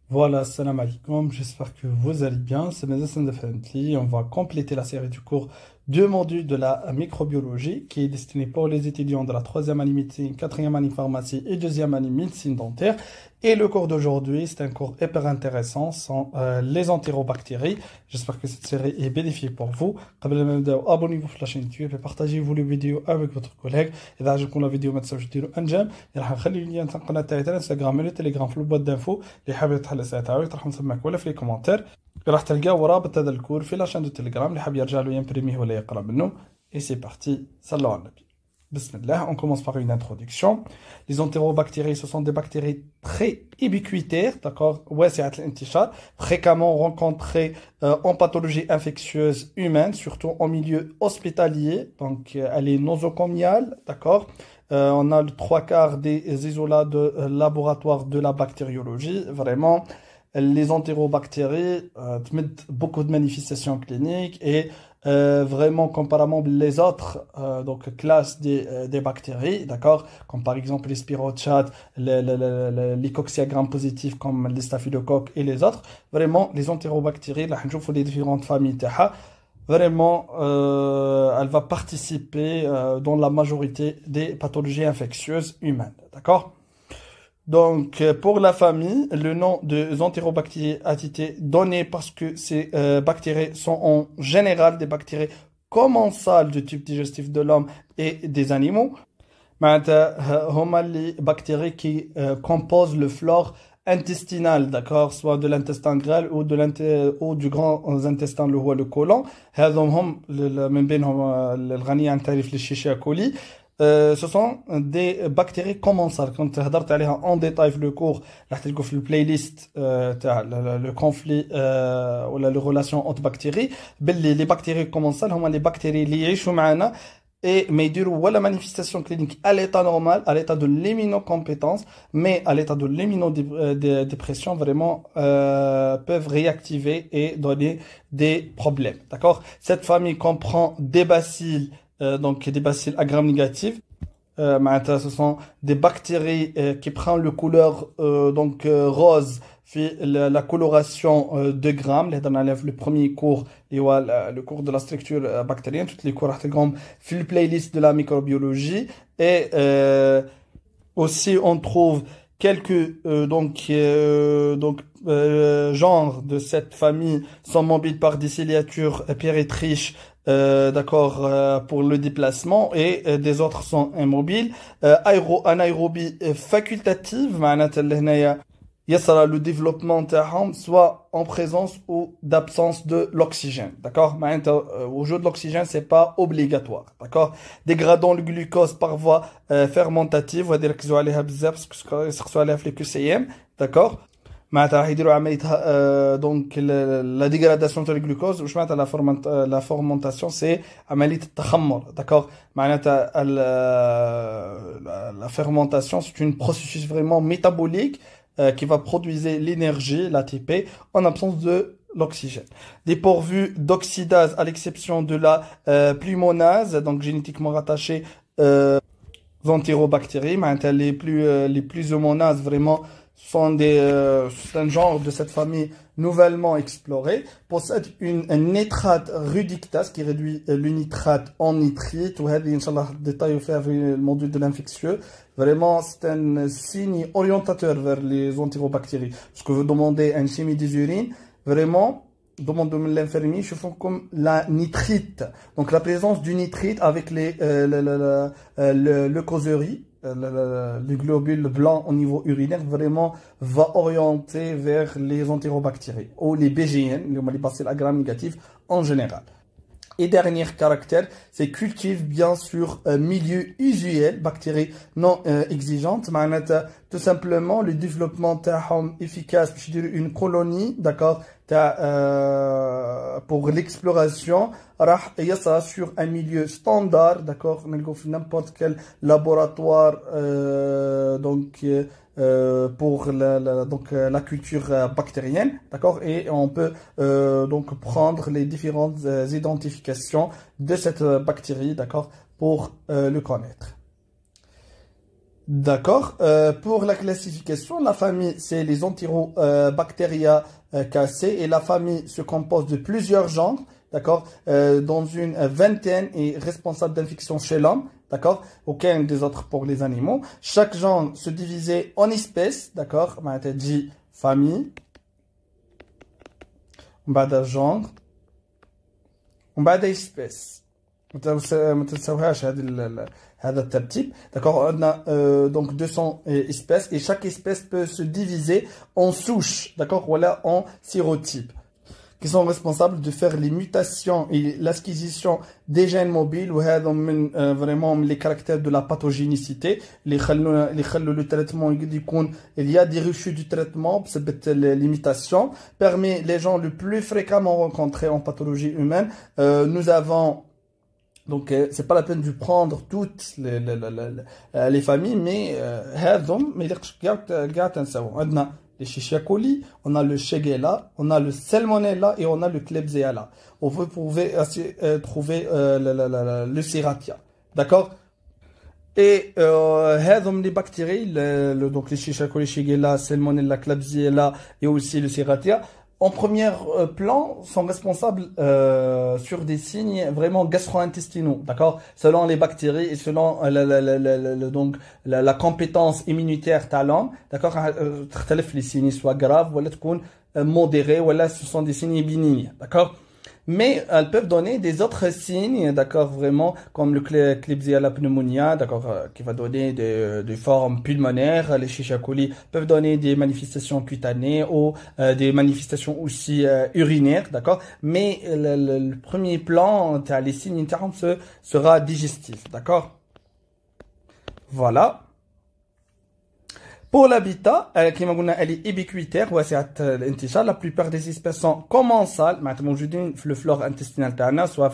Voilà, salam alaikum, j'espère que vous allez bien. C'est Medicine Definitely. On va compléter la série du cours deux modules de la microbiologie qui est destiné pour les étudiants de la troisième année médecine, quatrième année pharmacie et deuxième année médecine dentaire. Et le cours d'aujourd'hui, c'est un cours hyper intéressant sans les entérobactéries. J'espère que cette série est bénéfique pour vous. قبل ما نبداو abonnez-vous sur la chaîne YouTube et partagez-vous les vidéos avec votre collègue. إذا عجبكم la vidéo ما تنساوش ديروا انجام. راح نخلي اللين تاع القناة تاعي تاع الانستغرام والتليجرام في البوات دانفو اللي حاب يتحل ساعتها راح نسمعك ولا في لي كومنتير. راح تلقاو رابط هذا الكور في لاشين دو تليجرام اللي حاب يرجع له يمبريميه ولا يقرا منه. Et c'est parti, صلوا على النبي. Bismillah, on commence par une introduction. Les entérobactéries, ce sont des bactéries très ubiquitaires, d'accord, fréquemment rencontrées en pathologie infectieuse humaine, surtout en milieu hospitalier. Donc, elle est nosocomiale, d'accord. On a le trois quarts des isolats de laboratoire de la bactériologie. Vraiment, les entérobactéries mettent beaucoup de manifestations cliniques et vraiment comparément les autres donc classes des bactéries, d'accord, comme par exemple les spirochates, les cocciagrammes positifs comme les staphylocoques et les autres. Vraiment, les entérobactéries, là, on les différentes familles تاعها. Vraiment, elle va participer dans la majorité des pathologies infectieuses humaines, d'accord? Donc, pour la famille, le nom de Enterobacter a été donné parce que ces bactéries sont en général des bactéries commensales du tube digestif de l'homme et des animaux. معناتها هما les bactéries qui composent le flore intestinal, d'accord, soit de l'intestin grêle ou du grand intestin اللي هو le côlon. هذوم هم من بينهم الغنية عن تعريف للشيشة كولي. Ce sont des bactéries commensales. Quand هضرت عليها en détail في le cours, راح تلقوا في البلاylist تاع le conflit ولا les relations entre bactéries. باللي les bactéries commensales هما les bactéries اللي يعيشوا معنا et mais يديروا ولا manifestation clinique à l'état normal, à l'état de l'immunocompétence, mais à l'état de l'immunodépression, vraiment peuvent réactiver et donner des problèmes. D'accord? Cette famille comprend des bacilles, donc des bacilles à gram négatifs. Ce sont des bactéries qui prennent le couleur rose في la coloration de grammes. اللي هضرنا عليها في le premier cours اللي هو le cours de la structure bactérienne. Toutes les cours راح تلقاهم في le playlist de la microbiologie. Et aussi on trouve quelques genres de cette famille sont mobiles par des ciliatures pérétriches, d'accord, pour le déplacement, et des autres sont immobiles. Anaérobie facultative, معناتها اللي هنايا يصل le développement تاعهم soit en présence ou d'absence de l'oxygène, d'accord. Au jeu de l'oxygène, c'est pas obligatoire, d'accord. Dégradant le glucose par voie fermentative, وهذه ركزوا عليها بزاف باسكو يسقسوا عليها في الكسيام, d'accord. معناتها راح يديروا عمليه donc la dégradation du glucose. وش معناتها la fermentation, c'est عمليه التخمر, d'accord. معناتها la fermentation, c'est un processus vraiment métabolique qui va produire l'énergie, l'ATP, en absence de l'oxygène. Dépourvu d'oxydase, à l'exception de la plumonase, donc génétiquement rattachée aux entérobactéries. Les plumonases, vraiment, c'est un genre de cette famille nouvellement exploré, possède un nitrate réductase qui réduit le nitrate en nitrite. Ou Inch'Allah, détail au faire le module de l'infectieux. Vraiment, c'est un signe orientateur vers les entérobactéries. Parce que vous demandez une chimie des urines, vraiment, demandez l'infirmier, je fais comme la nitrite. Donc la présence du nitrite avec le causerie, le globule blanc au niveau urinaire, vraiment va orienter vers les entérobactéries ou les BGN, les bacilles à gram négatifs en général. Et dernier caractère, c'est cultive bien sûr milieu usuel, bactéries non exigeantes. Tout simplement le développement efficace, je dirais une colonie, d'accord, pour l'exploration, ça sur un milieu standard, d'accord, n'importe quel laboratoire pour la culture bactérienne, d'accord, et on peut donc prendre les différentes identifications de cette bactérie, d'accord, pour le connaître. D'accord. Pour la classification, la famille, c'est les Enterobacteria cassés et la famille se compose de plusieurs genres, d'accord, dans une vingtaine et responsable d'infection chez l'homme, d'accord, aucun des autres pour les animaux. Chaque genre se divisait en espèces, d'accord, on a dit famille, on va dire genre, on va dire espèce. ما تنساوهاش هذا الترتيب d'accord on a donc 200 espèces et chaque espèce peut se diviser en souches d'accord voilà en sérotypes qui sont responsables de faire les mutations et l'acquisition des gènes mobiles ou vraiment les caractères de la pathogénicité les le traitement il y a des refus du traitement les limitations parmi les gens le plus fréquemment rencontrés en pathologie humaine nous avons donc c'est pas la peine de prendre toutes les familles mais هذم ما يليقش كاع تنساو عندنا les Escherichia coli, on a le Shigella, on a le Salmonella et on a le Klebsiella. Vous pouvez trouver le Serratia. D'accord? Et les bactéries, donc les Escherichia coli, Shigella, Salmonella, Klebsiella et aussi le Serratia, en premier plan, sont responsables sur des signes vraiment gastro-intestinaux, d'accord? Selon les bactéries et selon donc la compétence immunitaire de l'homme, d'accord? Les signes soient graves ou modérés, ou ce sont des signes bénignes, d'accord? Mais elles peuvent donner des autres signes, d'accord, vraiment, comme le Klebsiella pneumonia, d'accord, qui va donner des formes pulmonaires. Les Escherichia coli peuvent donner des manifestations cutanées ou des manifestations aussi urinaires, d'accord. Mais le premier plan, les signes internes sera digestif, d'accord. Voilà. Pour l'habitat, elle est ubiquitaire, la plupart des espèces sont commensales, le flore intestinal, soit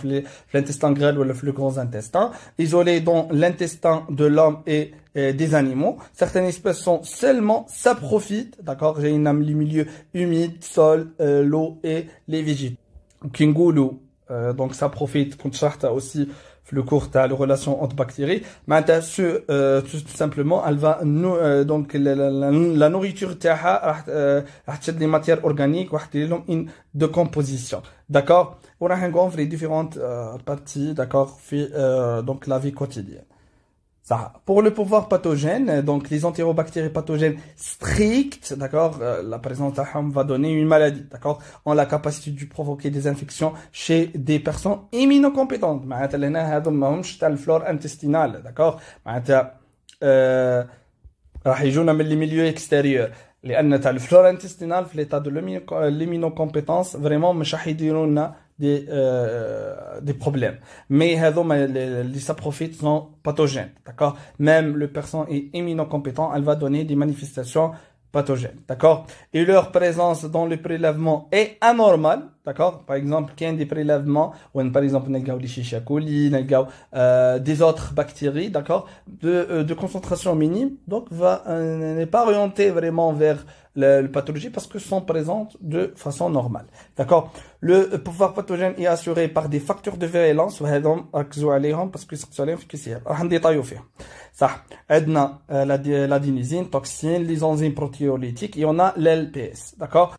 l'intestin grêle ou le gros intestin, isolées dans l'intestin de l'homme et des animaux. Certaines espèces sont seulement saprophytes, d'accord, j'ai une les milieux humides, sol, l'eau et les végétaux. Kingulu, donc saprophyte, comme ça aussi, le cours de la relation entre bactéries, mais tout simplement, elle va donc la nourriture les matières organiques une décomposition, d'accord. On a un les différentes parties, d'accord, donc la vie quotidienne. Ça. Pour le pouvoir pathogène, donc les entérobactéries pathogènes strictes, d'accord, la présence va donner une maladie, d'accord, ont la capacité de provoquer des infections chez des personnes immunocompétentes. Le flore intestinal, d'accord, راح يجونا من les milieux extérieurs. لأن تاع الفلور intestinal في l'état de l'immunocompétence vraiment مش راح يديروا لنا des problèmes. Mais les saprophytes sont pathogènes, d'accord? Même le personne est immunocompétent, elle va donner des manifestations pathogènes, d'accord? Et leur présence dans le prélèvement est anormale, d'accord? Par exemple, qu'il y a des prélèvements, ou par exemple, les Escherichia coli, des autres bactéries, d'accord? De concentration minime, donc n'est pas orienté vraiment vers la pathologie parce que sont présentes de façon normale. D'accord? Le pouvoir pathogène est assuré par des facteurs de virulence parce que c'est ça. L'adénosine, toxine, les enzymes protéolytiques et on a l'LPS. D'accord?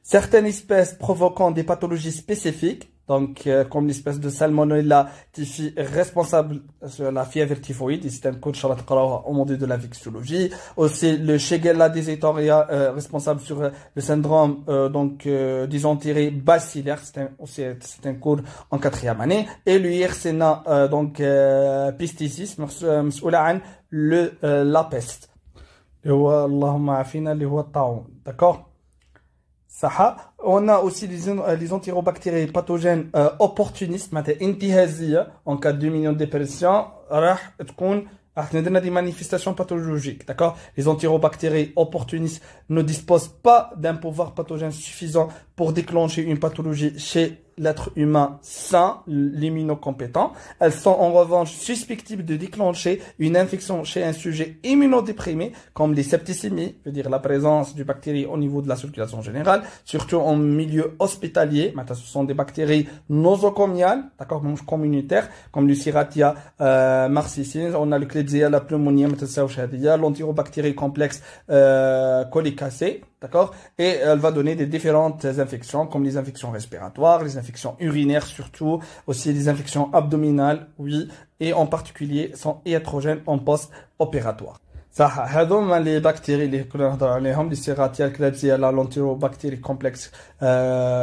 Certaines espèces provoquant des pathologies spécifiques, donc comme l'espèce de Salmonella typhi responsable sur la fièvre typhoïde, c'est un cours au module de la vexillologie. Aussi le Shigella dysenteria responsable sur le syndrome dysenterie bacillaire, c'est un cours en 4e année. Et le Yersinia donc pisticis, la peste. D'accord? On a aussi les entérobactéries pathogènes opportunistes, en cas de domination de dépression, des manifestations pathologiques, d'accord? Les entérobactéries opportunistes ne disposent pas d'un pouvoir pathogène suffisant pour déclencher une pathologie chez l'être humain sain, l'immunocompétent. Elles sont en revanche susceptibles de déclencher une infection chez un sujet immunodéprimé, comme les septicémies, veut dire la présence du bactérie au niveau de la circulation générale, surtout en milieu hospitalier. Maintenant, ce sont des bactéries nosocomiales, d'accord, communautaires, comme le Serratia marcescens. On a le Klebsiella, la pneumonie, l'entérobactérie complexe colicacée. D'accord? Et elle va donner des différentes infections, comme les infections respiratoires, les infections urinaires surtout, aussi les infections abdominales, oui, et en particulier sont iatrogènes en post-opératoire. صح هذوما لي بكتيري اللي كنا نهضروا عليهم لي سيغاتيا الكلابسيا لا لونتيرو بكتيري كومبلكس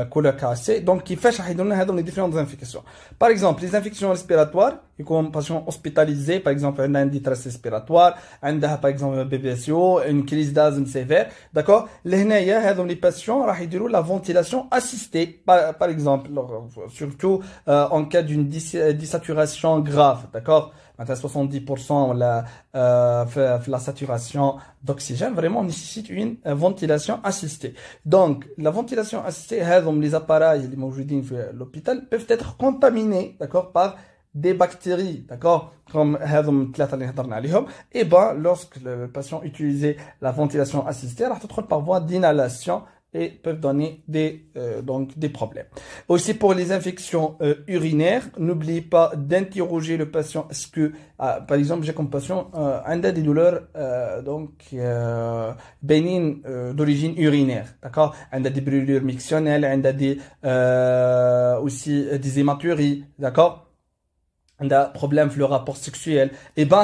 كولاكاسي دونك كيفاش راح يديروا لنا هذوما لي ديفيرونت انفيكسيون باغ اكزومبل لي انفيكسيون ريسبيراتوار يكون باسيون هوسبيتاليزي باغ اكزومبل عندها ان ديتريس ريسبيراتوار عندها باغ اكزومبل بي بي اس يو ان كريز دازم سيفير داكور لهنايا هذوما لي باسيون راح يديروا لا فونتيلاسيون اسيستي باغ اكزومبل سورتو en cas d'une désaturation grave d'accord à 70% la saturation d'oxygène, vraiment nécessite une ventilation assistée. Donc, la ventilation assistée, les appareils, les موجودين في l'hôpital peuvent être contaminés, d'accord, par des bactéries, d'accord, comme et ben, lorsque le patient utilisait la ventilation assistée, alors par voie d'inhalation, et peuvent donner donc des problèmes. Aussi pour les infections urinaires, n'oubliez pas d'interroger le patient. Est-ce que, par exemple, j'ai comme patient un des douleurs bénignes d'origine urinaire, d'accord? Un des brûlures mictionnelles, un des aussi des hématuries, d'accord? Un problème avec le rapport sexuel. Et ben,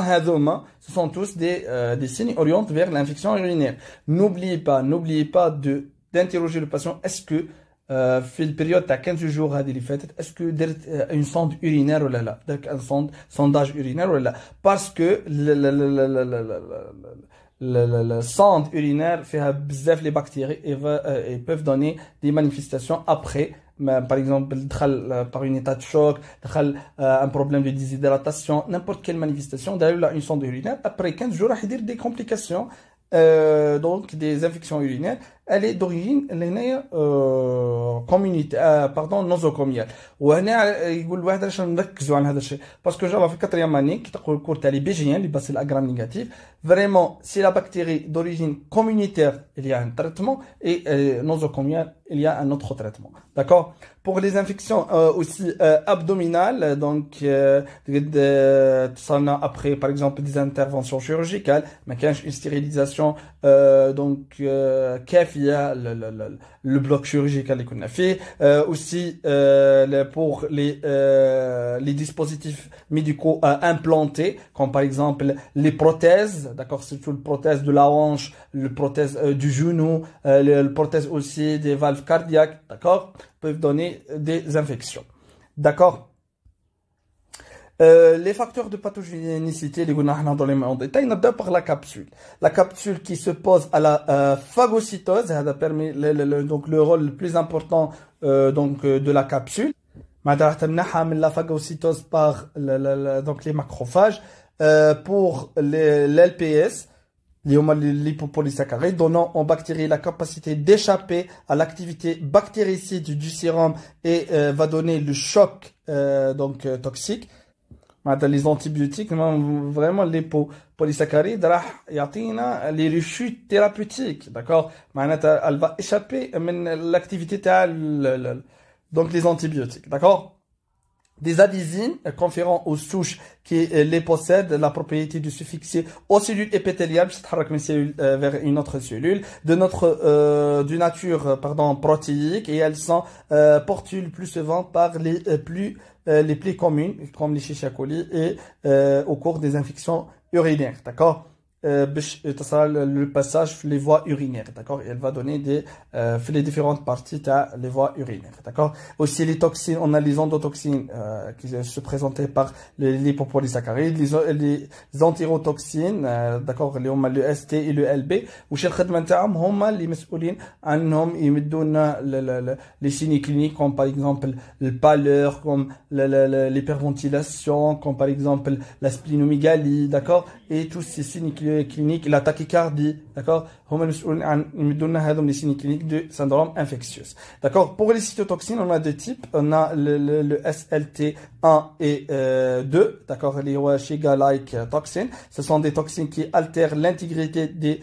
ce sont tous des signes orientés vers l'infection urinaire. N'oubliez pas d'interroger le patient, est-ce que في البريود تاع 15 jours هذه اللي فاتت اسكو درت اون سوند urinaire ولا لا درت ان sondage urinaire ولا لا باسكو le sonde urinaire فيها بزاف les bactéries et peuvent donner des manifestations après par exemple par une état de choc un problème de déshydratation n'importe quelle manifestation d'ailleurs une sonde urinaire après 15 jours راح يدير des complications donc des infections urinaires elle est d'origine communautaire nosocomiale وهنا يقول الواحد علاش نركزوا على هذا الشيء باسكو جافا في الكاتريام اني كي تقول الكور تاع لي بيجيان اللي باس الاغرام نيجاتيف فريمون سي لا بactérie d'origine communautaire il y a un traitement et nosocomiale il y a un autre traitement d'accord pour les infections aussi abdominales donc après par exemple des interventions chirurgicales ما كانش une stérilisation donc كافيه le bloc chirurgical اللي كنا فيه aussi pour les dispositifs médicaux implantés comme par exemple les prothèses d'accord surtout le prothèse de la hanche le prothèse du genou le prothèse aussi des valves cardiaques d'accord peuvent donner des infections d'accord. Les facteurs de pathogénicité, les gouvernements dans les en détail, d'abord par la capsule. La capsule qui se pose à la phagocytose, ça permet donc le rôle le plus important de la capsule. La phagocytose par donc les macrophages pour l'LPS. L'hypopolysaccharides donnant aux bactéries la capacité d'échapper à l'activité bactéricide du sérum et va donner le choc toxique. Les antibiotiques vraiment l'hypopolysaccharides راح يعطينا les rechutes thérapeutiques d'accord elle va échapper à l'activité donc les antibiotiques d'accord. Des adhésines conférant aux souches qui les possèdent la propriété de se fixer aux cellules épithéliales vers une autre cellule de nature protéique et elles sont portées le plus souvent par les plaies communes comme les Escherichia coli et au cours des infections urinaires d'accord. Le passage les voies urinaires d'accord elle va donner les différentes parties les voies urinaires d'accord. Aussi les toxines on a les endotoxines qui se présentaient par les lipopolysaccharides les entérotoxines d'accord le ST et le LB وش الخدمة نتاعهم هما اللي مسؤولين عنهم يمدونا les signes cliniques comme par exemple le pâleur comme l'hyperventilation comme par exemple la splinomégalie d'accord et tous ces signes cliniques cliniques, la tachycardie, d'accord? Les signes cliniques du syndrome infectieux. D'accord? Pour les cytotoxines, on a deux types. On a le SLT1 et 2, d'accord? Les Shiga-like toxins. Ce sont des toxines qui altèrent l'intégrité des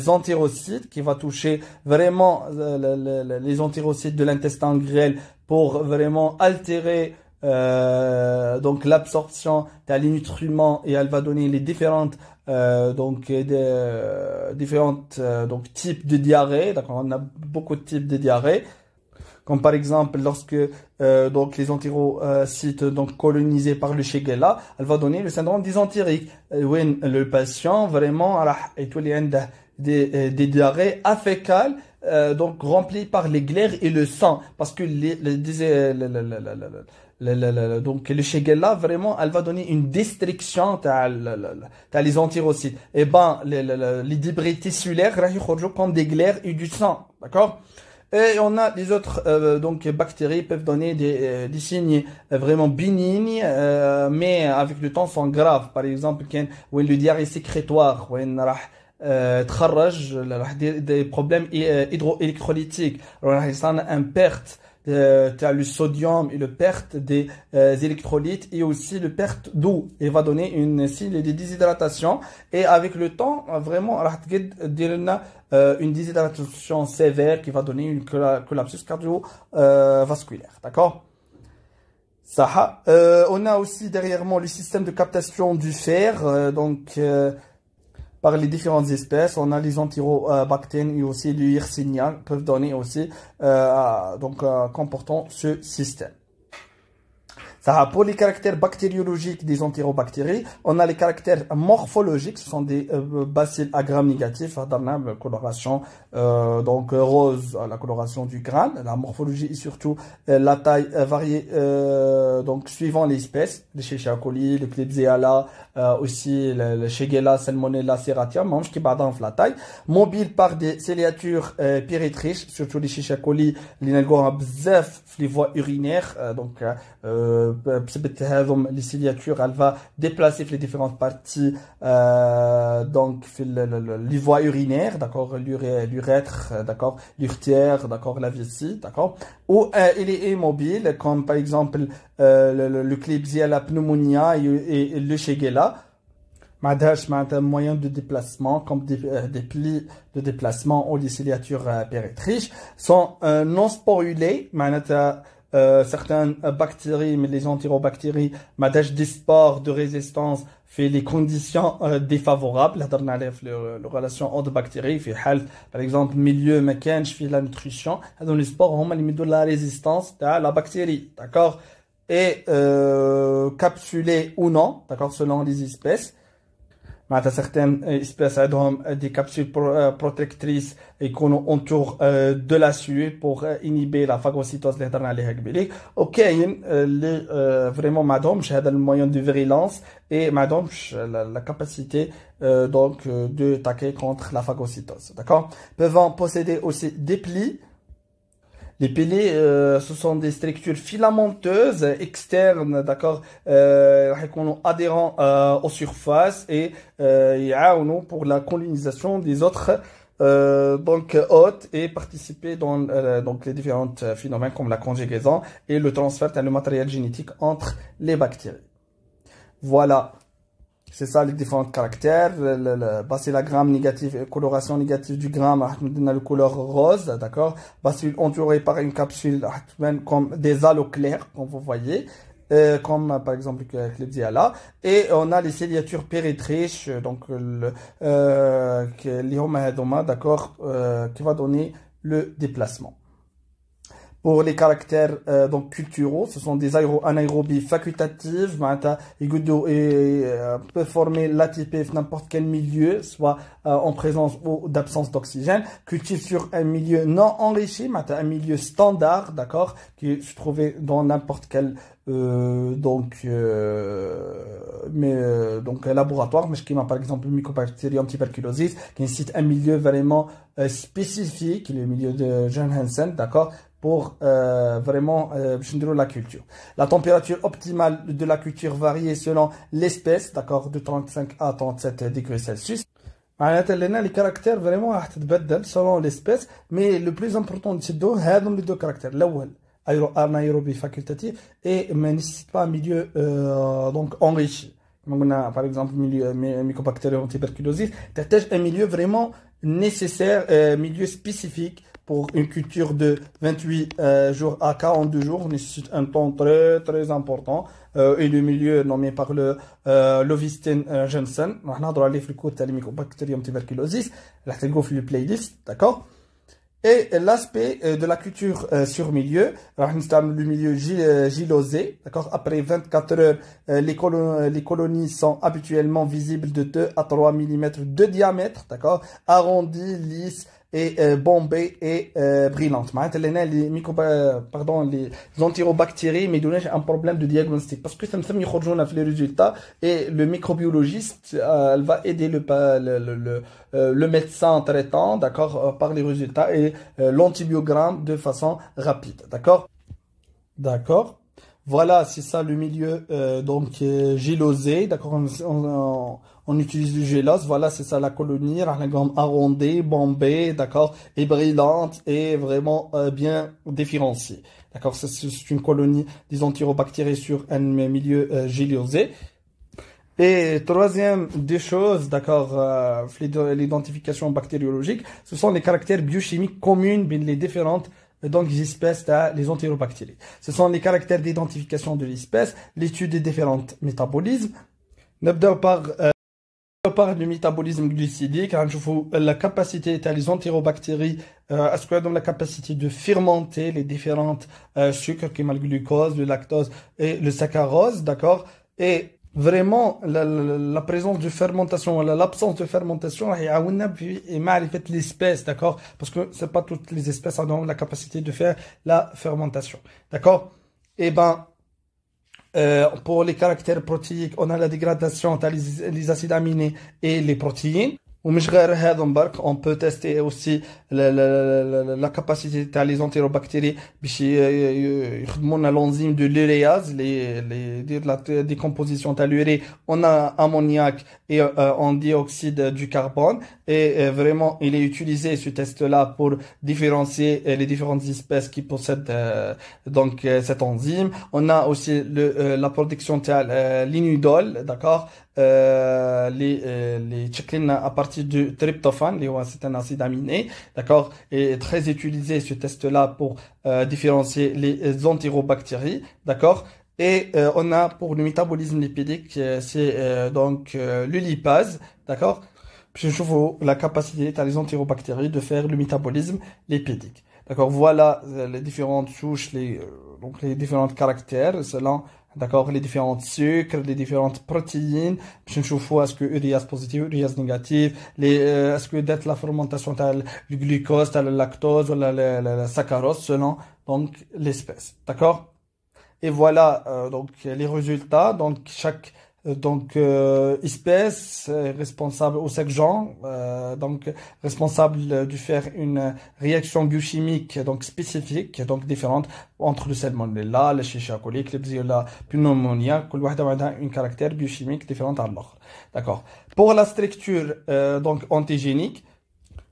entérocytes, qui va toucher vraiment les entérocytes de l'intestin grêle pour vraiment altérer donc l'absorption des nutriments, et elle va donner les différentes donc types de diarrhée. D'accord, on a beaucoup de types de diarrhée, comme par exemple lorsque donc les entérocytes donc colonisés par le Shigella, elle va donner le syndrome dysentérique, où le patient vraiment des diarrhées affécales, donc remplies par les glaires et le sang, parce que donc le Shigella vraiment elle va donner une destruction t'as les entérocytes, et ben les débris tissulaires comme des glaires et du sang, d'accord. Et on a les autres donc bactéries peuvent donner des signes vraiment bénignes, mais avec le temps sont graves. Par exemple, quand le diarrhée sécrétoire, تخرج des problèmes hydroélectrolytiques, un perte le sodium et le perte des électrolytes, et aussi le perte d'eau, et va donner une signe de déshydratation, et avec le temps vraiment une déshydratation sévère qui va donner une collapsus cardiovasculaire, d'accord. Ça, on a aussi derrière moi le système de captation du fer, par les différentes espèces. On a les entérobactères et aussi le Yersinia peuvent donner aussi comportant ce système. Ça, pour les caractères bactériologiques des entérobactéries, on a les caractères morphologiques, ce sont des bacilles à gram négatifs, la coloration rose, la coloration du crâne. La morphologie et surtout la taille variée donc suivant l'espèce, les Escherichia coli, le Klebsiella, aussi le Shigella, Salmonella, Serratia, mange qui badant la taille, mobile par des ciliatures pérétriches, surtout les Escherichia coli, l'inalgora bzef, les voies urinaires, les ciliatures, elle va déplacer les différentes parties donc les voies urinaires, d'accord, l'urètre, d'accord, l'urtière, d'accord, la vessie, d'accord, ou il est immobile, comme par exemple le Klebsiella pneumonia et le Shigella. Un moyen de déplacement comme des plis de déplacement ou des ciliatures pérétriches sont non sporulées. Certaines bactéries, mais les entérobactéries, des spores de résistance fait les conditions défavorables. La relation entre bactéries fait par exemple milieu mécanique fait la nutrition. Donc les spores ont de la résistance à la bactérie, d'accord, et capsulés ou non, d'accord, selon les espèces. Certaines espèces ont des capsules protectrices et qu'on entoure de la sueur pour inhiber la phagocytose ok, vraiment madame j'ai le moyen de virulence et madame la capacité de taquer contre la phagocytose, d'accord, peuvent posséder aussi des plis. Les piliers, ce sont des structures filamenteuses externes, d'accord, adhérents aux surfaces, et pour la colonisation des autres hôtes, et participer dans donc les différents phénomènes comme la conjugaison et le transfert de matériel génétique entre les bactéries. Voilà. C'est ça les différents caractères. C'est la gramme négative, coloration négative du gramme, on a le couleur rose, d'accord. Bacille entourée par une capsule comme des halos clairs, comme vous voyez, comme par exemple Klebsiella. Et on a les ciliatures pérétriches, donc d'accord, qui va donner le déplacement. Pour les caractères donc culturaux, ce sont des anaérobies facultatives, peut former l'ATP n'importe quel milieu, soit en présence ou d'absence d'oxygène, cultive sur un milieu non enrichi, un milieu standard, d'accord, qui se trouvait dans n'importe quel laboratoire, mais qui m'a par exemple Mycobacterium tuberculosis, qui incite un milieu vraiment spécifique, le milieu de John Hansen, d'accord, pour vraiment la culture. La température optimale de la culture varie selon l'espèce, d'accord, de 35 à 37 degrés Celsius. معناتها les caractères vraiment راح تتبدل selon l'espèce mais le plus important نشدو هذم les deux caractères الاول anaérobie facultatif et ما nécessite pas un milieu donc enrichi. On a par exemple milieu mycobactérien tuberculosis, تحتاج un milieu vraiment nécessaire, milieu spécifique pour une culture de 28 jours à 42 jours nécessite un temps très très important et le milieu nommé par le Lovistin Jensen. On va aller sur le cours de mycobacterium tuberculosis, là tu go sur le playlist, d'accord? Et l'aspect de la culture sur milieu, le milieu gilosé, d'accord? Après 24 heures, les colonies sont habituellement visibles de 2 à 3 mm de diamètre, d'accord? Arrondies, lisses et bombées et brillantes. Les entérobactéries mais donnent un problème de diagnostic parce que ça me semble que les résultats et le microbiologiste elle va aider le médecin traitant, d'accord, par les résultats et l'antibiogramme de façon rapide, d'accord. D'accord. Voilà, c'est ça le milieu gélosé, d'accord, on utilise du gélose, voilà, c'est ça la colonie, la gamme arrondie, bombée, d'accord, et brillante et vraiment bien différenciée. D'accord, c'est une colonie des entérobactéries sur un milieu gélosé. Et troisième des choses, d'accord, l'identification bactériologique, ce sont les caractères biochimiques communs bien les différentes espèces les entérobactéries. Ce sont les caractères d'identification de l'espèce, l'étude des différents métabolismes. N'abdou par le métabolisme glucidique, la capacité des entérobactéries, est-ce qu'elles ont la capacité de fermenter les différentes sucres comme le glucose, le lactose et le saccharose, d'accord, et vraiment la présence de fermentation, l'absence de fermentation, et l'espèce, d'accord, parce que c'est pas toutes les espèces qui ont la capacité de faire la fermentation, d'accord. Et ben pour les caractères protéiques, on a la dégradation entre les acides aminés et les protéines. On peut tester aussi la capacité des entérobactéries l'enzyme de l'uréase, la décomposition de l'urée, on a ammoniac et en dioxyde du carbone et vraiment il est utilisé ce test-là pour différencier les différentes espèces qui possèdent cette enzyme. On a aussi la production de l'inidol, d'accord, les tchèquelines à partir du tryptophane, c'est un acide aminé, d'accord, et très utilisé ce test-là pour différencier les entérobactéries, d'accord. Et on a pour le métabolisme lipidique, c'est le lipase, d'accord. Puis je vois la capacité des entérobactéries de faire le métabolisme lipidique. D'accord, voilà les différentes souches, les différents caractères selon, d'accord, les différents sucres, les différentes protéines. Je ne vois est-ce que uréase positive, uréase négative, est-ce que d'être la fermentation du glucose, le lactose ou la saccharose selon l'espèce, d'accord. Et voilà les résultats. Donc chaque espèce responsable ou chaque genre responsable de faire une réaction biochimique spécifique différente entre le salmonella, le Escherichia coli, Klebsiella pneumonia, كل واحدة عندها une caractère biochimique différente à l'autre. D'accord. Pour la structure antigénique,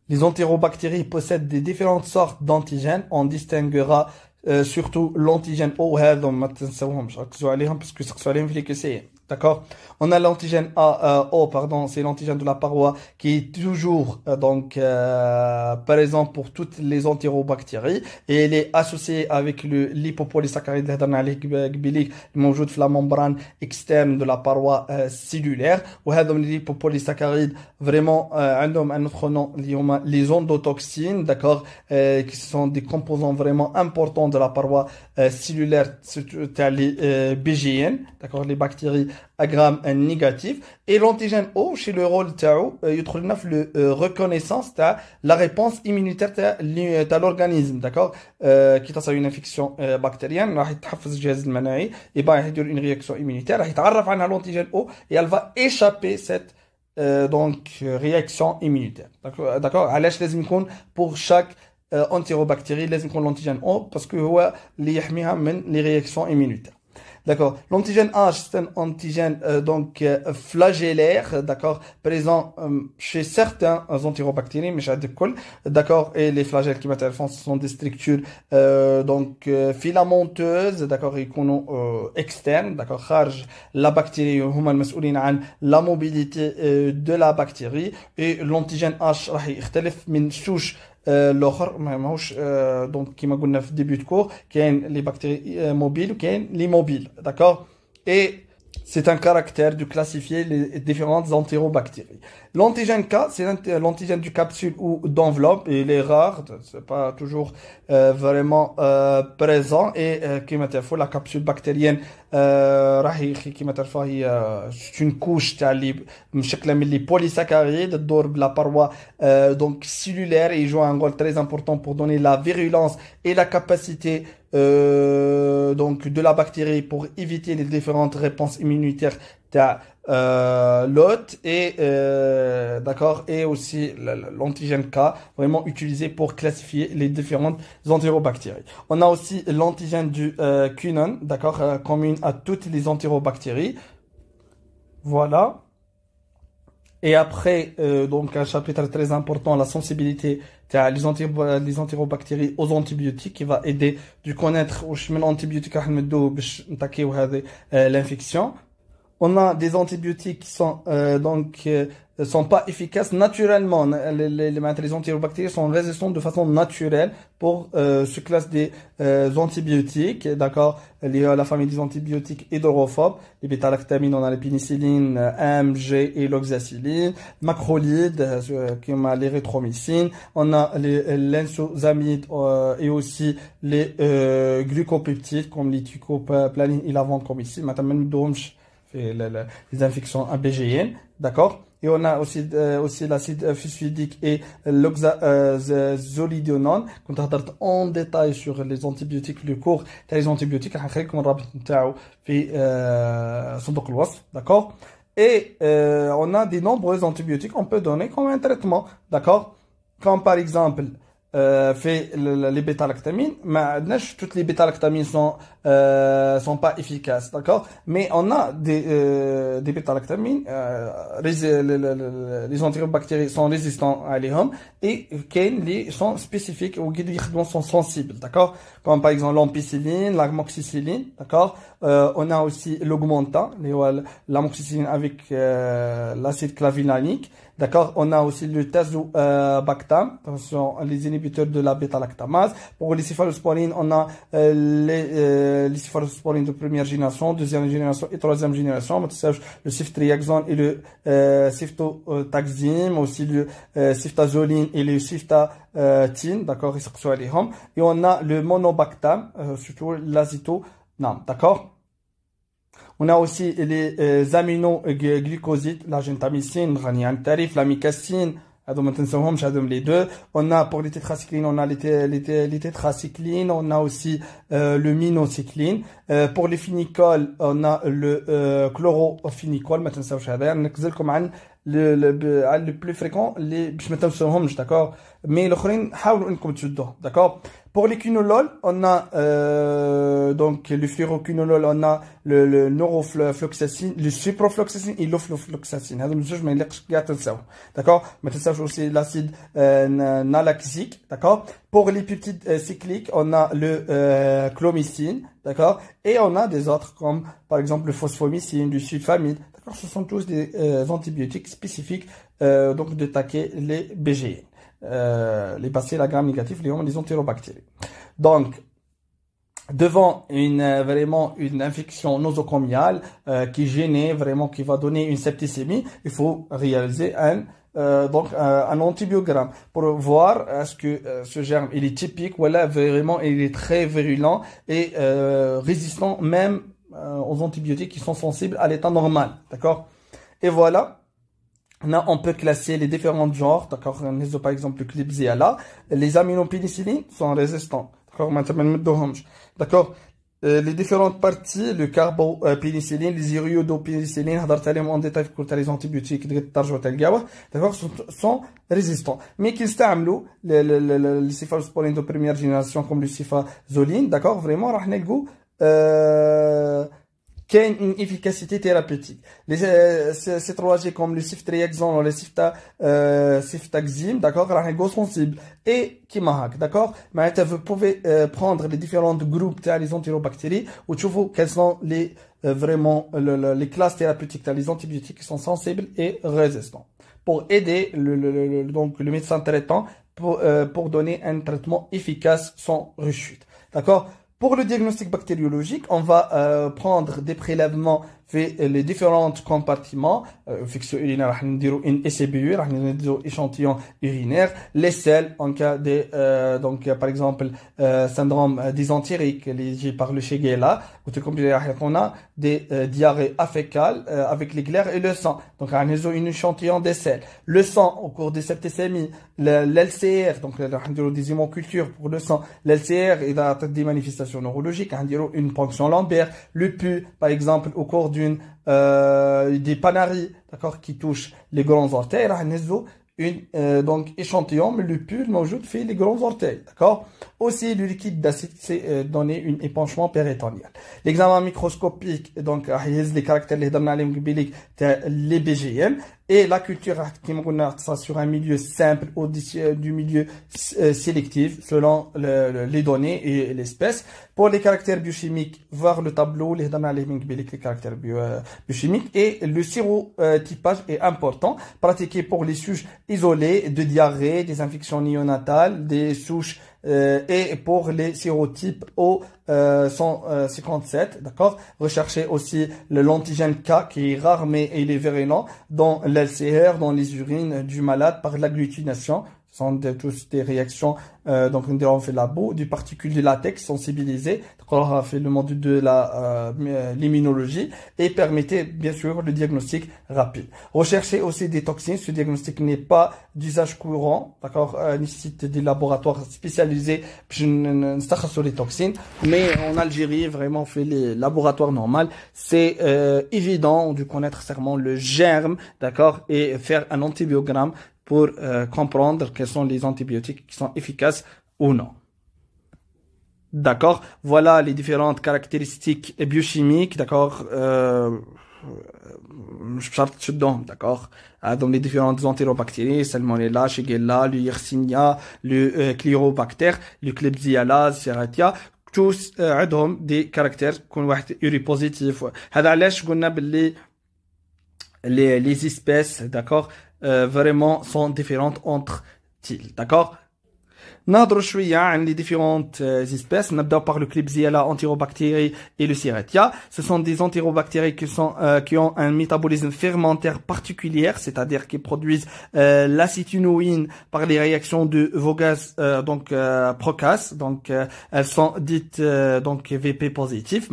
les entérobactéries possèdent des différentes sortes d'antigènes. On distinguera surtout l'antigène O, ما تنسوهمش ركزوا عليهم parce que سقسوا عليهم في les QCM. D'accord. On a l'antigène O, pardon, c'est l'antigène de la paroi qui est toujours présent pour toutes les entérobactéries et elle est associée avec le lipopolysaccharide اللي هضرنا عليه قبيليك الموجود في la membrane externe de la paroi cellulaire. وهذا من lipopolysaccharide vraiment عندهم un autre nom اللي هما les endotoxines, d'accord, qui sont des composants vraiment importants de la paroi cellulaire, les BGN, d'accord, les bactéries à Gram négatif. Et l'antigène O, chez le rôle تاعو يدخل لنا في reconnaissance تاع la réponse immunitaire تاع l'organisme, d'accord, qui تصير une infection bactérienne راح يتحفز الجهاز المناعي et راح يدير une réaction immunitaire راح يتعرف عنها l'antigène O et elle va échapper cette réaction immunitaire, d'accord. علاش لازم يكون pour chaque entérobactérie لازم يكون l'antigène O parce que هو اللي يحميها من les réactions immunitaires. D'accord. L'antigène H, c'est un antigène flagellaire, d'accord, présent chez certains entérobactéries, mais chez d'autres, d'accord. Et les flagelles qui m'intéressent ce sont des structures filamenteuses, d'accord, et externes, d'accord. Kharj la bactérie, huma المسؤولين عن la mobilité de la bactérie. Et l'antigène H راح يختلف من souche الاخر ماهوش دونك كيما قلنا في ديبيوت كور كاين لي بكتيري موبيل وكاين لي موبيل داكور et c'est un caractère de classifier les différentes entérobactéries. L'antigène K, c'est l'antigène du capsule ou d'enveloppe, et il est rare, c'est pas toujours vraiment présent, et كما تعرفوا la capsule bactérienne راهي كما تعرفوا هي c'est une couche تاع اللي مشكله من les polysaccharides تدور بلا paroi donc cellulaire, et il joue un rôle très important pour donner la virulence et la capacité donc de la bactérie pour éviter les différentes réponses immunitaires de l'hôte, et d'accord, et aussi l'antigène K vraiment utilisé pour classifier les différentes entérobactéries. On a aussi l'antigène du quinone, d'accord, commune à toutes les entérobactéries. Voilà. Et après, donc un chapitre très important, la sensibilité les entérobactéries aux antibiotiques, qui va aider de connaître l'antibiotique l'infection. On a des antibiotiques qui sont sont pas efficaces naturellement. Les entérobactéries sont résistantes de façon naturelle pour ce classe des antibiotiques, d'accord. La famille des antibiotiques hydrophobes, les bêta-lactamines, on a les pénicillines, M, G et l'oxacilline, macrolides, comme l'érythromycine, on a les lynsozamides et aussi les glucopeptides comme les thycoplanine et la vancomycine. Maintenant, les infections ABGN, d'accord. Et on a aussi l'acide phosphodique et l'oxazolidinone. Quand on regarde en détail sur les antibiotiques, le cours des antibiotiques, d'accord. Et on a de nombreux antibiotiques qu'on peut donner comme un traitement, d'accord. Comme par exemple fait les bêta-lactamines, mais toutes les bêta-lactamines sont pas efficaces, d'accord. Mais on a des bêta-lactamines, les entérobactéries sont résistants à l'hum, et qui sont spécifiques ou qui sont sensibles, d'accord. Comme par exemple l'ampicilline, l'amoxicilline, d'accord. On a aussi l'augmentant, l'amoxicilline avec l'acide clavinanique. D'accord, on a aussi le tazobactam, les inhibiteurs de la bêta-lactamase. Pour les céphalosporines, on a les céphalosporines de première génération, deuxième génération et troisième génération. Le ceftriaxone et le ceftotaxime, aussi le ceftazoline et le ceftatine, d'accord, et on a le monobactam, surtout l'azétonam, d'accord. On a aussi les aminoglycosides, la gentamicine, la micacine, les deux. On a pour les tétracyclines, on a les tétracyclines, on a aussi le minocycline. Pour les phinicoles, on a le chlorophénicol, le plus fréquent, d'accord. Mais d'accord. Pour les quinolol, on a donc le fluoroquinolol, on a le neurofloxacine, le ciprofloxacine et l'ofloxacine. D'accord. Mais ça aussi l'acide nalaxique, d'accord. Pour les peptides cycliques, on a le clomycine, d'accord. Et on a des autres comme par exemple le phosphomycine, le sulfamide. D'accord. Ce sont tous des antibiotiques spécifiques donc d'attaquer les BGN. Les bacilles à gram négatifs, les entérobactéries. Donc, devant vraiment une infection nosocomiale qui gêne vraiment, qui va donner une septicémie, il faut réaliser un antibiogramme pour voir est-ce que ce germe il est typique ou là vraiment il est très virulent et résistant même aux antibiotiques qui sont sensibles à l'état normal, d'accord. Et voilà. Là, on peut classer les différents genres, d'accord. Par exemple, le Klebsiella. Les aminopénicillines sont résistants, d'accord. D'accord. Les différentes parties, le carbopénicilline, les iriodopénicillines, en détail pour les antibiotiques, d'accord, sont résistants. Mais qu'ils s'amènent, les céphalosporines de première génération, comme le céphazoline, d'accord, vraiment, qu'ait une efficacité thérapeutique. Les C3G comme le ciftriaxone ou le ciftaxime, d'accord, sont sensibles et qui marquent, d'accord. Mais vous pouvez prendre les différents groupes les entérobactéries ou tu vois quelles sont les vraiment les classes thérapeutiques, les antibiotiques qui sont sensibles et résistants pour aider donc le médecin traitant pour donner un traitement efficace sans rechute, d'accord. Pour le diagnostic bactériologique, on va prendre des prélèvements fait les différents compartiments fixe urinaire une SBU échantillon urinaire les selles en cas de donc par exemple syndrome dysentérique lié par le Shigella ou on a des diarrhées affécales avec les glaires et le sang, donc on a une échantillon des selles, le sang au cours de septicémie, l'LCR, donc des hémocultures pour le sang, l'LCR il a des manifestations neurologiques, une ponction lombaire, le PU par exemple au cours des panaries, d'accord, qui touchent les grands orteils, donc échantillon, mais le PU موجود fait les grands orteils, d'accord. Aussi le liquide d'acide, c'est donner un épanchement péritonéal. L'examen microscopique, donc les caractères les BGM et la culture qui ça sur un milieu simple ou du milieu sélectif selon les données et l'espèce. Pour les caractères biochimiques, voir le tableau les caractères biochimiques et le sérotypage est important, pratiqué pour les souches isolées de diarrhée, des infections néonatales, des souches et pour les sérotypes O157, d'accord. Recherchez aussi l'antigène K qui est rare mais il est virulent dans l'LCR, dans les urines du malade par l'agglutination. Ce sont tous des réactions, donc on fait la boue, du particule de latex sensibilisé, on a fait le module de l'immunologie et permettez bien sûr le diagnostic rapide. Recherchez aussi des toxines, ce diagnostic n'est pas d'usage courant, d'accord, nécessite des laboratoires spécialisés sur les toxines, mais en Algérie vraiment fait les laboratoires normaux, c'est évident de connaître seulement le germe, d'accord, et faire un antibiogramme pour comprendre quels sont les antibiotiques qui sont efficaces ou non. D'accord. Voilà les différentes caractéristiques biochimiques, d'accord. D'accord. Dans les différentes entérobactéries, Salmonella, Shigella, le Yersinia, le Chlorobacter, le Klebsiella, Serratia. tous عندهم des caractères كون واحد يوري بوزيتيف. هذا علاش قلنا باللي les espèces, d'accord, vraiment sont différentes entre elles, d'accord. نهضروا شويه عن les différentes espèces. نبداو par le Klebsiella entérobactérie et le Serratia. Ce sont des entérobactéries qui ont un métabolisme fermentaire particulier, c'est-à-dire qui produisent l'acétinoïne par les réactions de Vogas donc Procas, donc elles sont dites donc VP positif.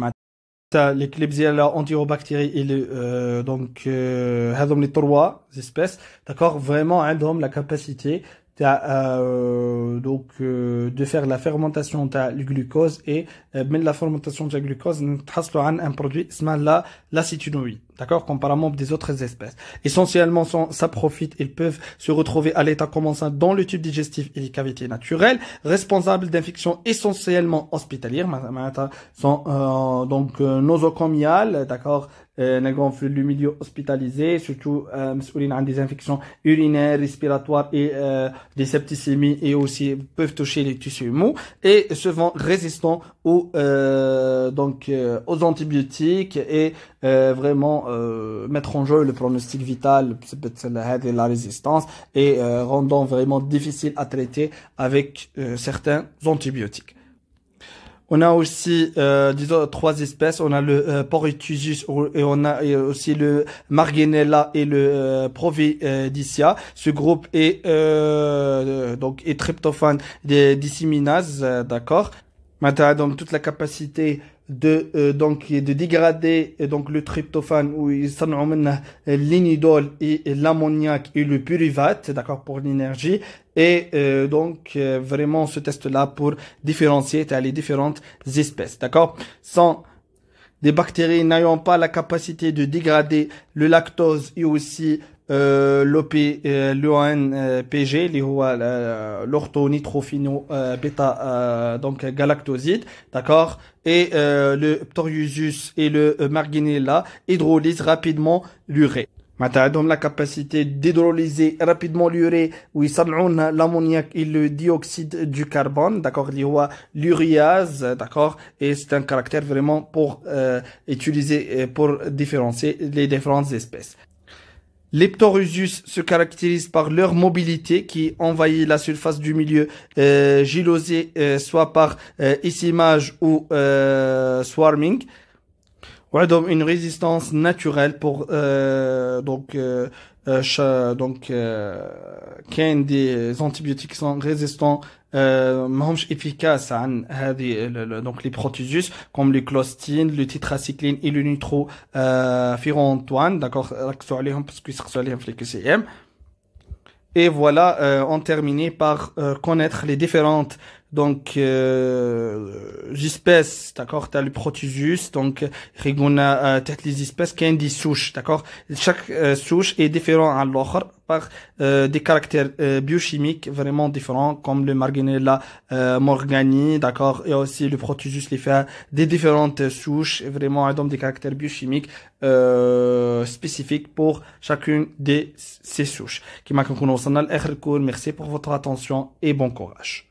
Les Klebsiella entérobactérie et le donc هذوم les trois espèces, d'accord, vraiment عندهم la capacité donc de faire la fermentation du glucose et من la fermentation du glucose نتحصلوا عن un produit اسمه l'acétinoïde, d'accord, comparément des autres espèces. Essentiellement ça profite, ils peuvent se retrouver à l'état commençant dans le tube digestif et les cavités naturelles, responsables d'infections essentiellement hospitalières, sont donc nosocomiales, d'accord, le milieu hospitalisé, surtout des infections urinaires, respiratoires et des septicémies, et aussi peuvent toucher les tissus mous et souvent résistants aux antibiotiques et vraiment mettre en jeu le pronostic vital, la résistance, et rendant vraiment difficile à traiter avec certains antibiotiques. On a aussi disons trois espèces. On a le Poritusus et on a aussi le Margenella et le Providicia. Ce groupe est donc est tryptophane des disséminases, d'accord. Maintenant, donc toute la capacité de donc de dégrader donc le tryptophane où ils sont l'inidol et l'ammoniac et le pyruvate, d'accord, pour l'énergie. Et donc vraiment ce test là pour différencier les différentes espèces, d'accord. Sans des bactéries n'ayant pas la capacité de dégrader le lactose et aussi l'ONPG اللي هو l'orthonitrophinon bêta donc galactoside, d'accord, et le Ptoriosus et le Marginella hydrolysent rapidement l'urée. معناتها عندهم la capacité d'hydrolyser rapidement l'urée ويصنعون l'ammoniac et le dioxyde du carbone, d'accord, اللي هو l'uréase, d'accord, et c'est un caractère vraiment pour utiliser pour différencier les différentes espèces. Les Ptoriosus se caractérisent par leur mobilité qui envahit la surface du milieu gilosé, soit par essaimage ou swarming. وعندهم une résistance naturelle pour كاين des antibiotiques qui sont résistants ماهمش efficaces عن هذه donc les protésus comme le clostine, le tétracycline et le nitrofurantoine, d'accord, ركزوا عليهم parce que يسقسوا عليهم في الQCM. Et voilà, on termine par connaître les différentes donc espèces, d'accord, t'as le protésus, donc rigona tête les espèces qui ont des souches, d'accord, chaque souche est différent à l'autre par des caractères biochimiques vraiment différents comme le Marginella morgani, d'accord, et aussi le protésus les fait des différentes souches vraiment donc des caractères biochimiques spécifiques pour chacune de ces souches. Qui m'a conclu au final, merci pour votre attention et bon courage.